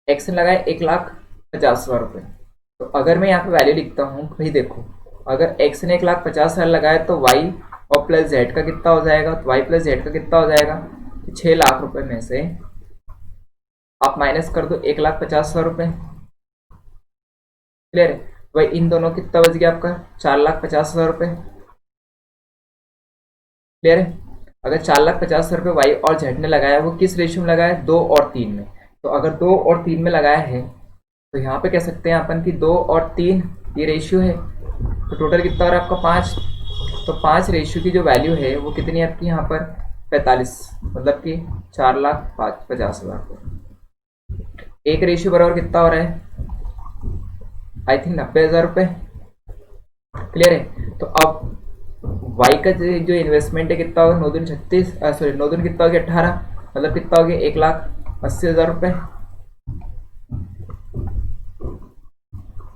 एक्स ने लगाया 1,50,000 रुपये। तो अगर मैं यहाँ पे वैल्यू लिखता हूँ भाई, देखो अगर एक्स ने 1,50,000 लगाया तो वाई और प्लस जेड का कितना हो जाएगा, तो वाई प्लस जेड का कितना हो जाएगा 6 लाख रुपए में से आप माइनस कर दो 1,50,000 रुपये। क्लियर है भाई, इन दोनों कितना बच गया आपका 4,50,000 रुपये। क्लियर है। अगर 4,50,000 रुपये वाई और जेड ने लगाया वो किस रेशियो में लगाया, 2 और 3 में। तो अगर 2 और 3 में लगाया है तो यहाँ पे कह सकते हैं अपन कि 2 और 3 ये रेशियो है, तो टोटल कितना हो रहा है आपका 5। तो 5 रेशियो की जो वैल्यू है वो कितनी है आपकी यहाँ पर 45, मतलब कि 4,50,000। एक रेशियो बराबर कितना हो रहा है, आई थिंक 90,000 रुपये। क्लियर है। तो अब वाई का जो इन्वेस्टमेंट है कितना होगा 9 दूनी 36, सॉरी 9 दूनी कितना हो गया 18, मतलब कितना हो गया 1,80,000 रुपये।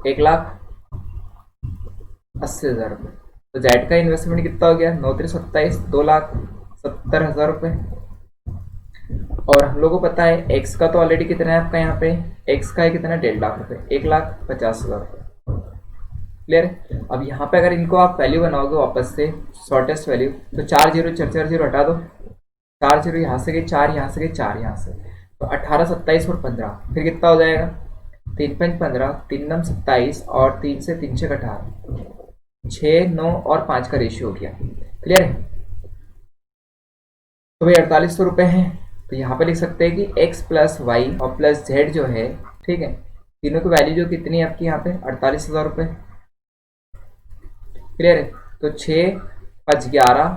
1,80,000 रुपये। तो जेड का इन्वेस्टमेंट कितना हो गया 9 3 27, 2,70,000 रुपये। और हम लोगों को पता है एक्स का तो ऑलरेडी कितना है आपका यहाँ पे, एक्स का है कितना 1.5 लाख रुपये, 1,50,000 रुपये। क्लियर है। अब यहाँ पे अगर इनको आप वैल्यू बनाओगे वापस से शॉर्टेस्ट वैल्यू, तो 4 जीरो 4 जीरो हटा दो, 4 जीरो यहाँ से गए, 4 यहाँ से गए, 4 यहाँ से, तो 18 27 और 15 फिर कितना हो जाएगा 3 5 15, 3 9 27 और 3 से 3 6 18, 6 9 और 5 का रेशियो हो गया। क्लियर है। तो भाई 4800 रुपये हैं, तो यहाँ पे लिख सकते हैं कि x प्लस वाई और प्लस जेड जो है, ठीक है, तीनों की वैल्यू जो कितनी है आपकी यहाँ पे 48,000 रुपये। क्लियर है। तो 6 5 11,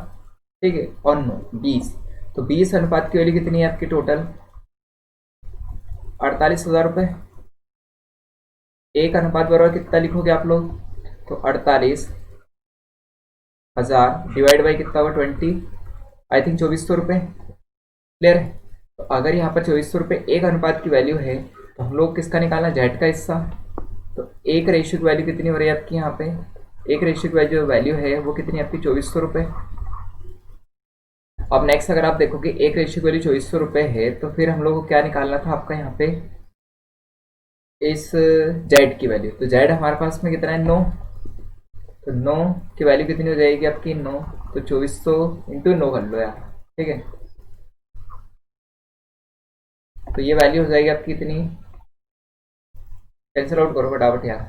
ठीक है, और 9 20, तो 20 अनुपात की वैल्यू कितनी है आपकी टोटल 48,000 रुपये। एक अनुपात बराबर कितना लिखोगे आप लोग, तो 48,000 डिवाइड बाई कितना होगा 20, आई थिंक 2400 रुपये। क्लियर है। तो अगर यहाँ पर 2400 रुपये एक अनुपात की वैल्यू है तो हम लोग किसका निकालना, जेड का हिस्सा। तो एक रेशियो की वैल्यू कितनी हो रही है आपकी यहाँ पे, एक रेशियो की जो वैल्यू है वो कितनी है आपकी 2400 रुपये। अब नेक्स्ट अगर आप देखोगे एक रेशियो की वैल्यू 2400 रुपये है, तो फिर हम लोग को क्या निकालना था आपका यहाँ पे इस जेड की वैल्यू। तो जेड हमारे पास में कितना है 9, तो 9 की वैल्यू कितनी हो जाएगी आपकी 9, तो 2400 इंटू 9 कर लो यार, ठीक है। तो ये वैल्यू हो जाएगी आपकी कितनी, कैंसिल आउट करो फटाफट यार,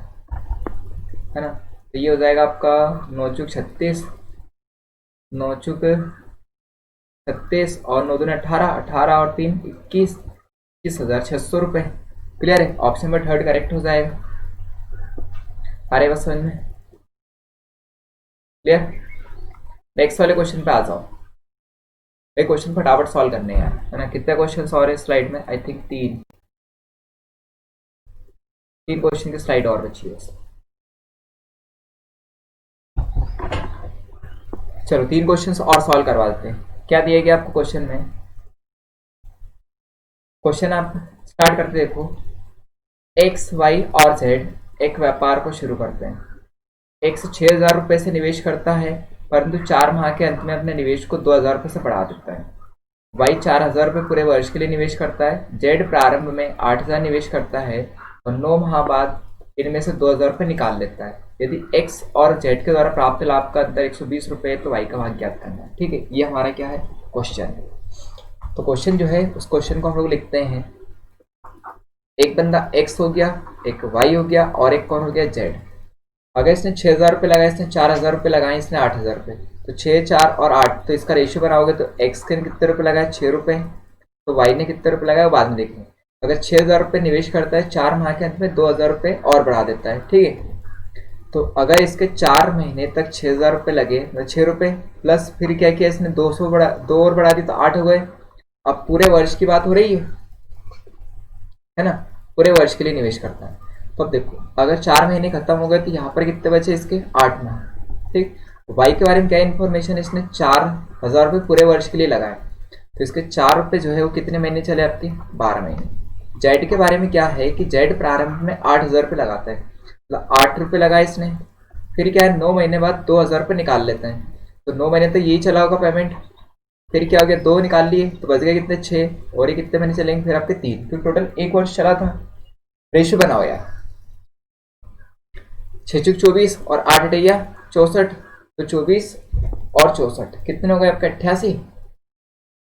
है ना। तो ये हो जाएगा आपका 9 चौक 36 9 चुके 36 और 9 दूनी 18, 18 और 3 21, 21,600 रुपये। क्लियर है? ऑप्शन नंबर थर्ड करेक्ट हो जाएगा। आ रहे बस समझ में? क्लियर? नेक्स्ट वाले क्वेश्चन पे आ जाओ। ये क्वेश्चन फटाफट सॉल्व करने हैं है ना। कितने क्वेश्चन और है स्लाइड में? आई थिंक तीन क्वेश्चन की स्लाइड और बची है। चलो 3 क्वेश्चन और सॉल्व करवा देते हैं। क्या दिया गया आपको क्वेश्चन में? क्वेश्चन आप स्टार्ट करते देखो। एक्स वाई और जेड एक व्यापार को शुरू करते हैं। एक्स 6,000 रुपये से निवेश करता है, परंतु 4 माह के अंत में अपने निवेश को 2,000 रुपये से बढ़ा देता है। वाई 4,000 रुपये पूरे वर्ष के लिए निवेश करता है। जेड प्रारंभ में 8,000 निवेश करता है और 9 माह बाद इनमें से 2,000 रुपये निकाल लेता है। यदि एक्स और जेड के द्वारा प्राप्त लाभ का अंतर 120 रुपये तो वाई का भाग ज्ञात करना है। ठीक है, ये हमारा क्या है? क्वेश्चन। तो क्वेश्चन जो है उस क्वेश्चन को हम लोग लिखते हैं। एक बंदा एक्स हो गया, एक वाई हो गया और एक कौन हो गया? जेड। अगर इसने 6,000 रुपये लगाए, इसने 4,000 रुपये लगाए, इसने 8,000 रुपये, तो 6, 4 और 8, तो इसका रेशियो बनाओगे तो एक्स के कितने रुपये लगाए? 6 रुपये। तो वाई ने कितने रुपये लगाए वो बाद में देखेंगे। अगर 6,000 रुपये निवेश करता है, 4 माह के अंत में 2,000 रुपये और बढ़ा देता है। ठीक है, तो अगर इसके 4 महीने तक 6,000 रुपये लगे तो 6 रुपये प्लस फिर क्या किया इसने? 2 और बढ़ा दी तो 8 हो गए। अब पूरे वर्ष की बात हो रही है ना, पूरे वर्ष के लिए निवेश करता है। तो अब देखो, अगर 4 महीने खत्म हो गए तो यहाँ पर कितने बचे इसके? 8 माह। ठीक, वाई के बारे में क्या इन्फॉर्मेशन? इसने 4,000 रुपये पूरे वर्ष के लिए लगाए, तो इसके 4 रुपये जो है वो कितने महीने चले आपके? 12 महीने। जेड के बारे में क्या है कि जेड प्रारंभ में 8,000 रुपये लगाता है, मतलब 8 रुपये लगाए इसने, फिर क्या है 9 महीने बाद 2,000 रुपये निकाल लेते हैं। तो 9 महीने तो यही चला होगा पेमेंट। फिर क्या हो गया? 2 निकाल लिए तो बच गए कितने? 6। और ये कितने महीने चलेंगे फिर आपके? 3। फिर टोटल 1 वर्ष चला था। रेशियो बनाओ यार। 6 चुक 24 और 8 अटैया 64, तो 24 और 64 कितने हो गए आपके? 88।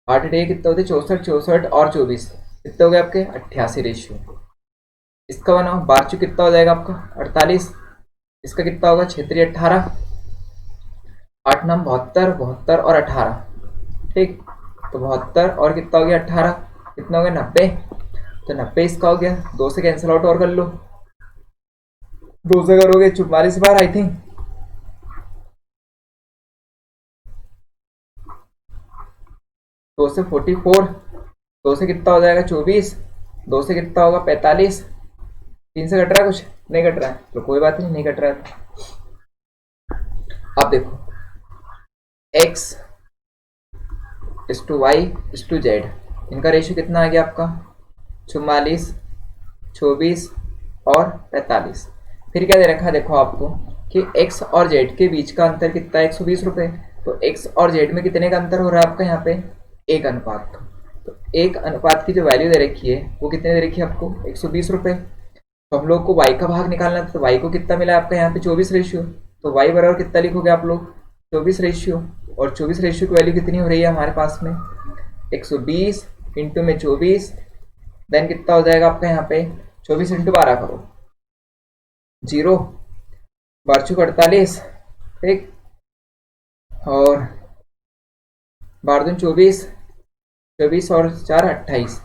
8 अटैया कितने होते? 64, 64 और 24 कितने हो गए आपके? 88 रेशियो। इसका बनाओ। 12 चुक कितना हो जाएगा आपका? 48। इसका कितना होगा? 6 18, 8 9 72, 72 और 18। ठीक, तो 72 और कितना हो गया? 18, कितना हो गया? 90। तो 90 इसका हो गया। 2 से कैंसिल आउट और कर लो। 2 से करोगे 44 बार आई थिंक। 2 से 44, 2 से कितना हो जाएगा? 24, 2 से कितना होगा? 45। 3 से कट रहा है? कुछ नहीं कट रहा है तो कोई बात नहीं, नहीं कट रहा है। अब देखो, x इस टू वाई इस टू जेड, इनका रेशियो कितना आ गया आपका? 44, 24 और 45। फिर क्या दे रखा है देखो आपको कि x और z के बीच का अंतर कितना है? 120 रुपये। तो x और z में कितने का अंतर हो रहा है आपका यहाँ पे? 1 अनुपात। तो 1 अनुपात की जो वैल्यू दे रखी है वो कितने दे रखी है आपको? 120 रुपये। तो हम लोग को y का भाग निकालना था, तो y को कितना मिला आपका यहाँ पे? 24 रेशियो। तो y बराबर कितना लिखोगे आप लोग? 24 रेशियो। और 24 रेशियो की वैल्यू कितनी हो रही है हमारे पास में? 120 इंटू में 24, देन कितना हो जाएगा आपका यहाँ पे? 24 इंटू 12 करो, 0 12 48। ठीक, और 12 24, 24 और 4 28,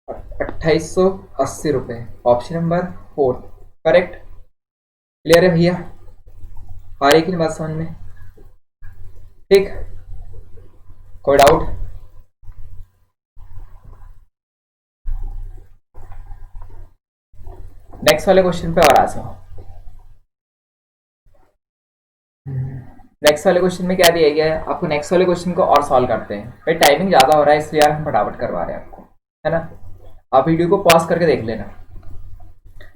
2880 रुपये। Option number 4 correct. क्लियर है भैया? आ रही कि बात समझ में? ठीक, कोई डाउट? नेक्स्ट वाले क्वेश्चन पे और आ जाओ। नेक्स्ट वाले क्वेश्चन में क्या दिया गया है आपको? नेक्स्ट वाले क्वेश्चन को और सॉल्व करते हैं। भाई टाइमिंग ज़्यादा हो रहा है इसलिए यार हम फटाफट करवा रहे हैं आपको, है ना। आप वीडियो को पॉज करके देख लेना।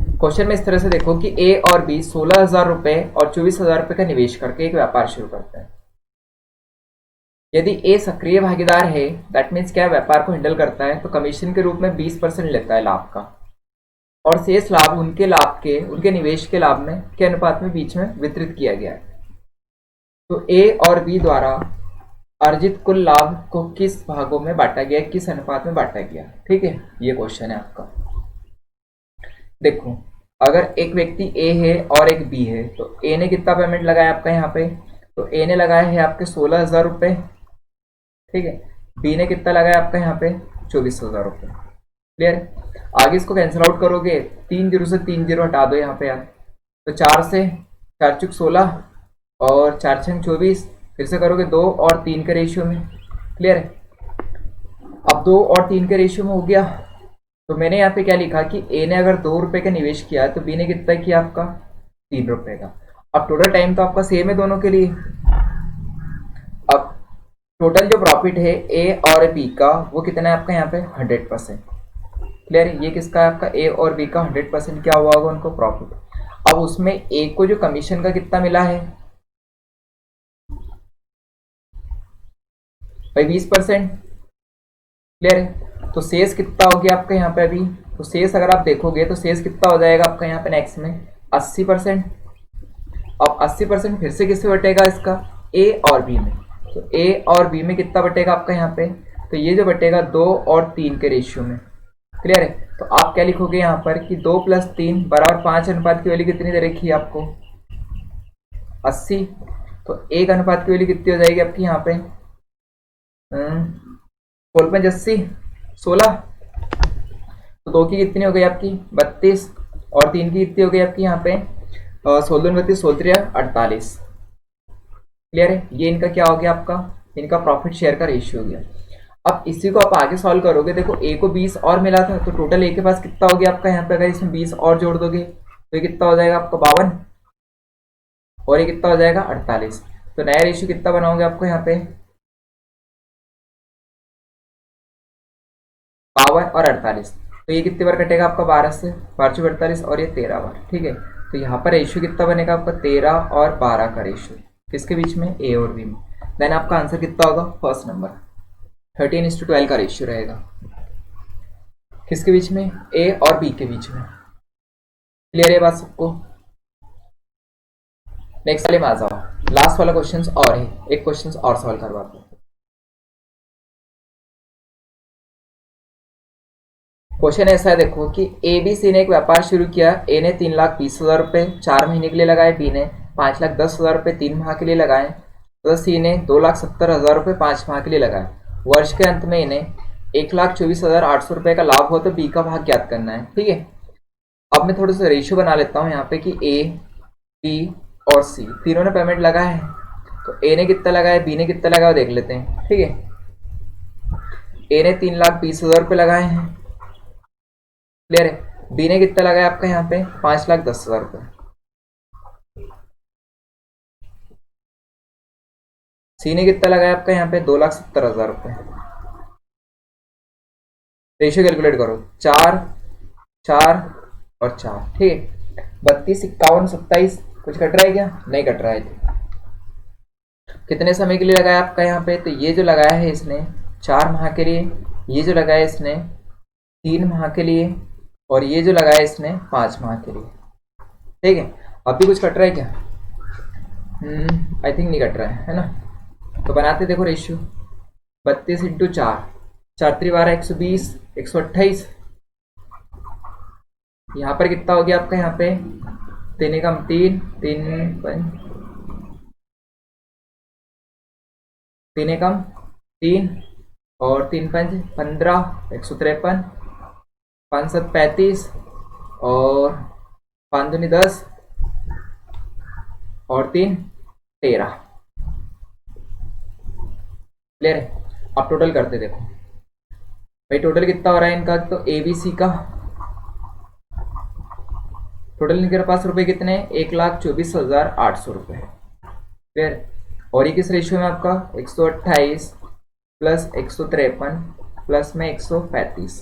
क्वेश्चन में इस तरह से देखो कि ए और बी 16,000 रुपये और 24,000 रुपये का निवेश करके एक व्यापार शुरू करते हैं। यदि ए सक्रिय भागीदार है, दैट मीन्स क्या, व्यापार को हैंडल करता है, तो कमीशन के रूप में 20% लेता है लाभ का, और शेष लाभ उनके निवेश के लाभ में के अनुपात में बीच में वितरित किया गया है। तो ए और बी द्वारा अर्जित कुल लाभ को किस भागों में बांटा गया, किस अनुपात में बांटा गया? ठीक है, ये क्वेश्चन है आपका। देखो, अगर एक व्यक्ति ए है और एक बी है, तो ए ने कितना पेमेंट लगाया आपका यहाँ पे? तो ए ने लगाया है आपके 16,000 रुपये, ठीक है। बी ने कितना लगाया आपका यहाँ पे 24,000 रुपये। क्लियर। आगे इसको कैंसिल आउट करोगे, 3 जीरो से 3 जीरो हटा दो यहाँ पे यार, तो 4 से 4 चुक 16 और 4 छंग 24, फिर से करोगे 2 और 3 के रेशियो में। क्लियर है। अब 2 और 3 के रेशियो में हो गया, तो मैंने यहाँ पे क्या लिखा कि ए ने अगर 2 रुपए का निवेश किया तो बी ने कितना किया आपका 3 रुपए का। अब टोटल टाइम तो आपका सेम है दोनों के लिए। अब टोटल जो प्रॉफिट है ए और बी का वो कितना है आपका यहाँ पे 100%। क्लियर है। ये किसका है आपका ए और बी का 100% क्या हुआ होगा उनको प्रॉफिट। अब उसमें ए को जो कमीशन का कितना मिला है भाई 20%। क्लियर है। तो शेष कितना हो गया आपका यहाँ पे अभी, तो शेष अगर आप देखोगे तो शेष कितना हो जाएगा आपका यहाँ पे नेक्स्ट में 80%। अब 80% फिर से किससे बटेगा इसका ए और बी में, तो ए और बी में कितना बटेगा आपका यहाँ पे, तो ये जो बटेगा 2 और 3 के रेशियो में। क्लियर है। तो आप क्या लिखोगे यहाँ पर कि 2 + 3 बराबर 5 अनुपात की वैल्यू कितनी दे रखी है आपको 80। तो 1 अनुपात की वैल्यू कितनी हो जाएगी आपकी यहाँ पे 4 × 5 = 80, 16। तो 2 की कितनी हो गई आपकी 32 और 3 की कितनी हो गई आपकी यहाँ पे 16 32 16 48। क्लियर है। ये इनका क्या हो गया आपका, इनका प्रॉफिट शेयर का रेशियो हो गया। अब इसी को आप आगे सॉल्व करोगे, देखो ए को 20 और मिला था, तो टोटल ए के पास कितना हो गया आपका यहाँ पे, अगर इसमें 20 और जोड़ दोगे तो ये कितना हो जाएगा आपका 52 और ये कितना हो जाएगा 48। तो नया रेशियो कितना बनाओगे आपको यहाँ पे 52 और 48। तो ये कितनी बार कटेगा आपका 12 से, 12 × 48 और ये 13 बार। ठीक है। तो यहाँ पर रेशियो कितना बनेगा आपका 13 और 12 का रेशियो किसके बीच में ए और बी में। देन आपका आंसर कितना होगा फर्स्ट नंबर 13:12 का रेशियो रहेगा किसके बीच में ए और बी के बीच में। क्लियर है बात सबको। नेक्स्ट वाले में आ जाओ, लास्ट वाला क्वेश्चन और है, एक क्वेश्चन और सॉल्व करवाते हैं। क्वेश्चन ऐसा है देखो कि ए बी सी ने एक व्यापार शुरू किया। ए ने 3,20,000 रुपए 4 महीने के लिए लगाए, बी ने 5,10,000 रुपए 3 माह के लिए लगाए, तो सी ने 2,70,000 रुपए 5 माह के लिए लगाए। वर्ष के अंत में इन्हें 1,24,800 रुपए का लाभ हो तो बी का भाग ज्ञात करना है। ठीक है। अब मैं थोड़ा सा रेशियो बना लेता हूँ यहाँ पे कि ए बी और सी तीनों ने पेमेंट लगाया है, तो ए ने कितना लगाया बी ने कितना लगाया देख लेते हैं। ठीक है। ए ने 3,20,000 रुपए लगाए हैं। क्लियर है। बी ने कितना लगाया आपका यहाँ पे 5,10,000 रुपए। सी ने कितना लगाया आपका यहाँ पे 2,70,000 रुपए। रेशियो कैलकुलेट करो 4 4 और 4। ठीक है। 32 51 27 कुछ कट रहा है क्या, नहीं कट रहा है। कितने समय के लिए लगाया आपका यहाँ पे, तो ये जो लगाया है इसने 4 माह के लिए, ये जो लगाया इसने 3 माह के लिए और ये जो लगाया इसने 5 माह के लिए। ठीक है। अब भी कुछ कट रहा है क्या, आई थिंक नहीं कट रहा है ना। तो बनाते देखो रेशियो 32 × 4 4 × 12 120 128। यहाँ पर कितना हो गया आपका यहाँ पे 3 एकम 3 3 एकम 3 और 3 5 15 153 5 7 35 और 5 दूनी 10 और 3 13। क्लियर है। अब टोटल करते देखो भाई, टोटल कितना हो रहा है इनका, तो ए बी सी का टोटल इनके पास रुपए कितने 1,24,800 रुपए। क्लियर। और ये किस रेशियो में आपका 128 + 153 प्लस में 135।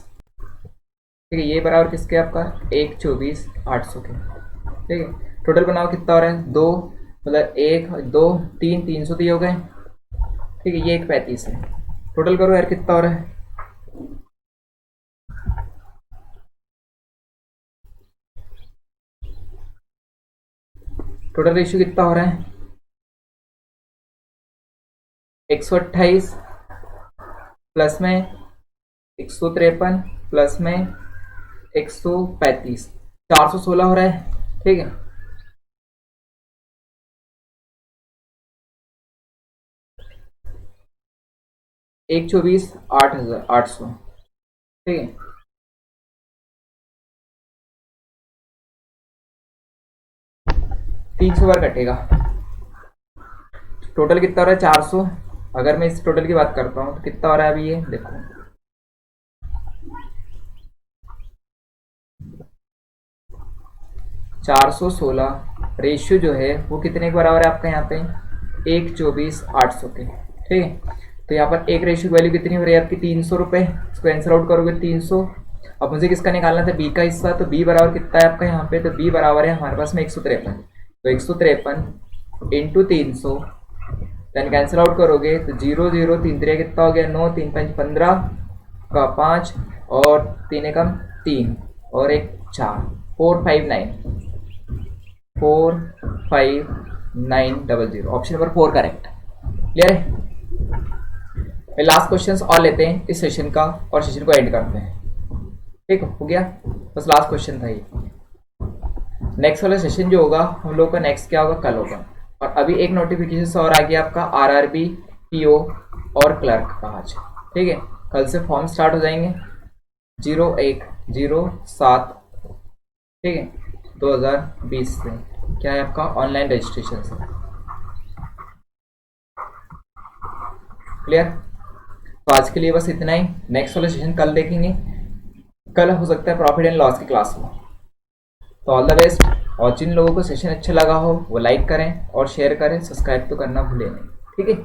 ठीक है। ये बराबर किसके आपका 1,24,800 के। ठीक है। टोटल बनाओ कितना हो रहा है 2 मतलब 1 2 3 300 दिए हो गए। ठीक है। ये 135 है। टोटल करो यार कितना हो रहा है, टोटल रेशियो कितना हो रहा है 128 प्लस में 153 प्लस में 135 416 हो रहा है। ठीक है। 1/24 8,800, ठीक है। तीन सौ बार कटेगा, टोटल कितना हो रहा है 400। अगर मैं इस टोटल की बात करता हूँ तो कितना हो रहा है अभी, ये देखो 416 रेशियो जो है वो कितने के बराबर है आपका यहाँ पे 1/24 800 के, ठीक है। तो यहाँ पर एक रेशियो की वैल्यू कितनी हो रही है आपकी 300 रुपये, इसको आंसर आउट करोगे 300। अब मुझे किसका निकालना था, बी का हिस्सा, तो बी बराबर कितना है आपका यहाँ पे, तो बी बराबर है हमारे पास में 153, तो 153 इंटू 300, देन कैंसिल आउट करोगे तो 0 0 3 3 कितना हो गया 9, 3 5 15 का 5 और 3 एकम 3 और एक 4, 45900, ऑप्शन नंबर 4 करेक्ट। क्लियर है। लास्ट क्वेश्चंस और लेते हैं इस सेशन का और सेशन को एंड करते हैं, ठीक हो गया, बस लास्ट क्वेश्चन था ये। नेक्स्ट वाला सेशन जो होगा हम लोग का नेक्स्ट क्या होगा, कल होगा। और अभी एक नोटिफिकेशन और आ गया आपका आरआरबी पीओ और क्लर्क का आज, ठीक है। कल से फॉर्म स्टार्ट हो जाएंगे 0107, ठीक है, 2020 से क्या है आपका ऑनलाइन रजिस्ट्रेशन से। क्लियर। तो आज के लिए बस इतना ही, नेक्स्ट वाला सेशन कल देखेंगे, कल हो सकता है प्रॉफिट एंड लॉस की क्लास हो। तो ऑल द बेस्ट, और जिन लोगों को सेशन अच्छा लगा हो वो लाइक करें और शेयर करें, सब्सक्राइब तो करना भूलें नहीं, ठीक है।